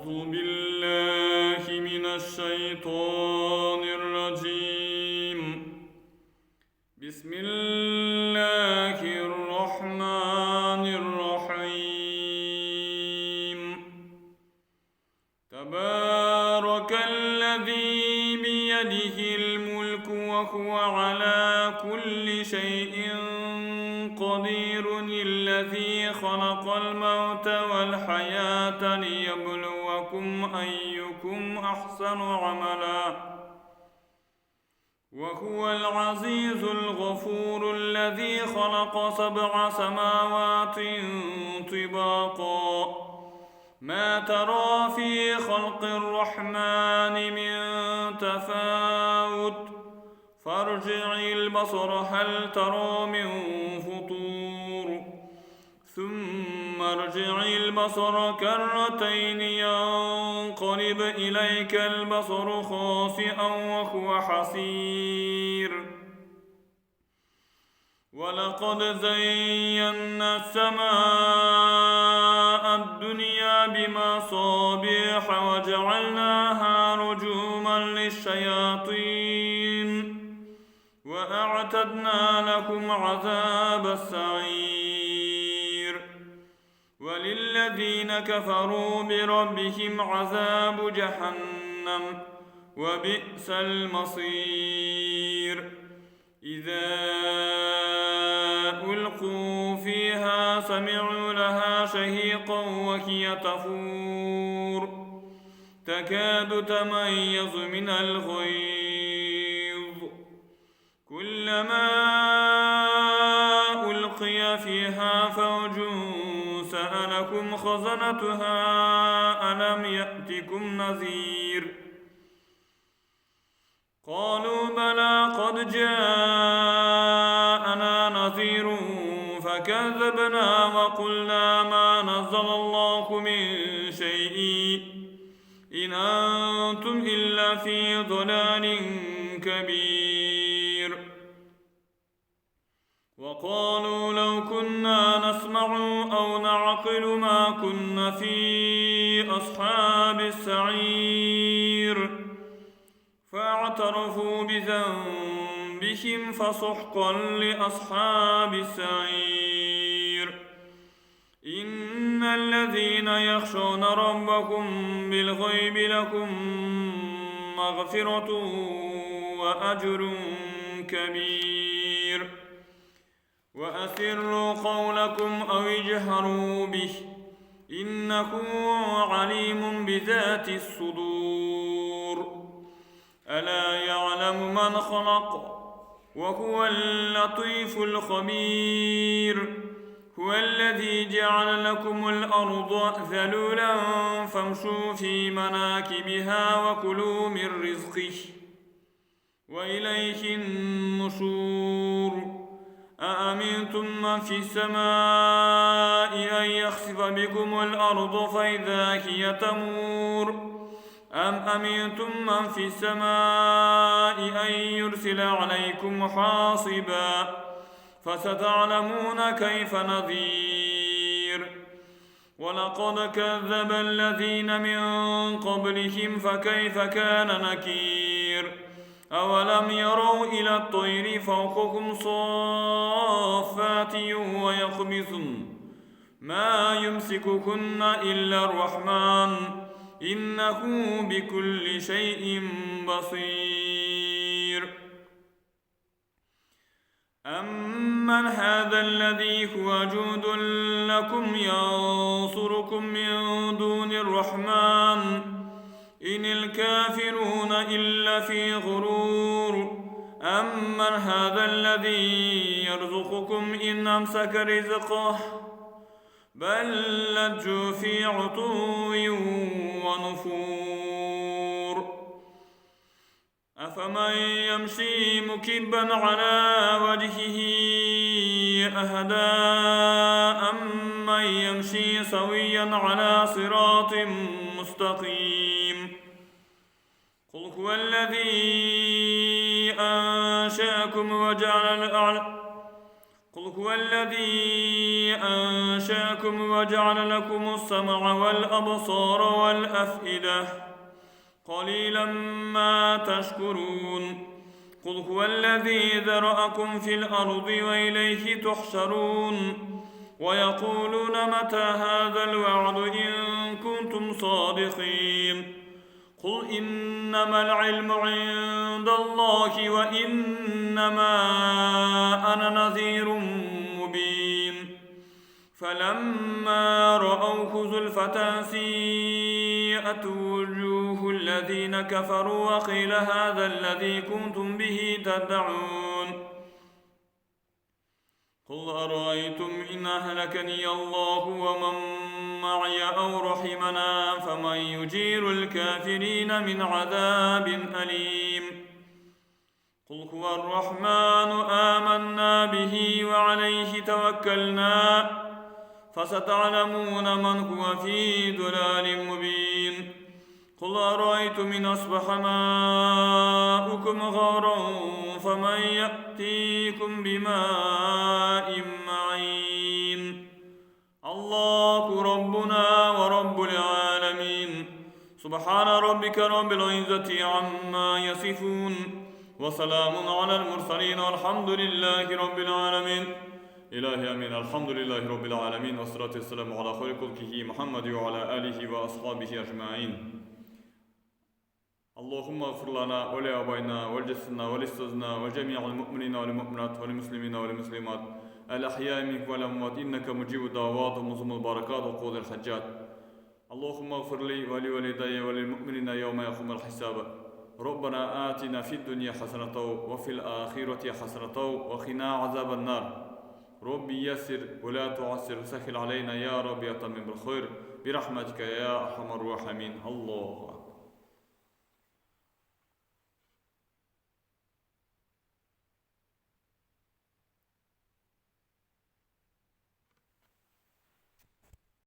أعوذ بالله من الشيطان الرجيم. بسم الله الرحمن الرحيم. تبارك الذي بيده الملك وهو على كل شيء قدير، الذي خلق الموت والحياة ليبلوكم أيكم أحسن عملا، وهو العزيز الغفور، الذي خلق 7 سماوات طباقا، ما ترى في خلق الرحمن من تفاوت، فارجع البصر هل ترى من فطور، ثم ارجع البصر كرتين ينقلب إليك البصر خاسئا وهو حسير. ولقد زينا السماء الدنيا بمصابيح وجعلناها رجوما للشياطين، وأعتدنا لهم عذاب السعير. وللذين كفروا بربهم عذاب جهنم، وبئس المصير. إذا ألقوا فيها سمعوا لها شهيقا وهي تفور، تكاد تميز من الغيظ، كلما ألقي فيها فوج سألهم خزنتها ألم يأتكم نذير، قالوا بلى قد جاءنا نذير فكذبنا وقلنا ما نزل الله من شيء إن أنتم إلا في ضلال كبير. وقالوا لو كنا نسمع أو نعقل ما كنا في أصحاب السعير، فاعترفوا بذنبهم فسحقا لأصحاب السعير. إن الذين يخشون ربهم بالغيب لهم مغفرة وأجر كبير. وأسروا قولكم أو اجهروا به إنه عليم بذات الصدور. ألا يعلم من خلق وهو اللطيف الخبير. هو الذي جعل لكم الأرض ذلولا فامشوا في مناكبها وكلوا من رزقه وإليه النشور. أأمنتم من في السماء أن يخسف بكم الأرض فإذا هي تمور، أم أمنتم من في السماء أن يرسل عليكم حاصبا، فستعلمون كيف نذير. ولقد كذب الذين من قبلهم فكيف كان نكير. أولم يروا إلى الطير فوقهم صافات ويقبضن ما يمسكهن إلا الرحمن إنه بكل شيء بصير. أمن هذا الذي هو جند لكم ينصركم من دون الرحمن إن الكافرون إلا في غرور. أمن هذا الذي يرزقكم إن أمسك رزقه بل لجوا في عتو ونفور. أفمن يمشي مكبا على وجهه أهدى أمن يمشي سويا على صراط مستقيم. قل هو الذي أنشأكم وجعل هو الذي أنشأكم وجعل لكم السمع والأبصار والأفئدة قليلا ما تشكرون قل هو الذي ذرأكم في الأرض وإليه تحشرون ويقولون متى هذا الوعد إن كنتم صادقين قل إنما العلم عند الله وإنما أنا نذير مبين فلما رأوه زلفة سيئت وجوه الذين كفروا وقيل هذا الذي كنتم به تدعون قل أرأيتم إن أهلكني الله ومن معي أو رحمنا فمن يجير الكافرين من عذاب أليم قل هو الرحمن آمنا به وعليه توكلنا فستعلمون من هو في ضلال مبين قل أرأيتم إن أصبح ماؤكم غورا فمن يأتيكم بماء معين الله ربنا ورب العالمين سبحان ربك رب العزة عما يصفون وسلام على المرسلين والحمد لله رب العالمين إلهي أمين الحمد لله رب العالمين والصلاة والسلام على خير خلقه محمد وعلى آله وأصحابه أجمعين اللهم اغفر لنا ولآبائنا ولجدنا ولأستاذنا وجميع المؤمنين والمؤمنات والمسلمين والمسلمات الأحياء منك والأموات إنك مجيب الدعوات ومعظم البركات وقود الحجات اللهم اغفر لي ولوالدي وللمؤمنين يوم يقوم الحساب ربنا آتنا في الدنيا حسنة وفي الآخرة حسنة وقنا عذاب النار ربي يسر ولا تعسر وسهل علينا يا رب يا تمم بالخير برحمتك يا أرحم الراحمين الله أكبر.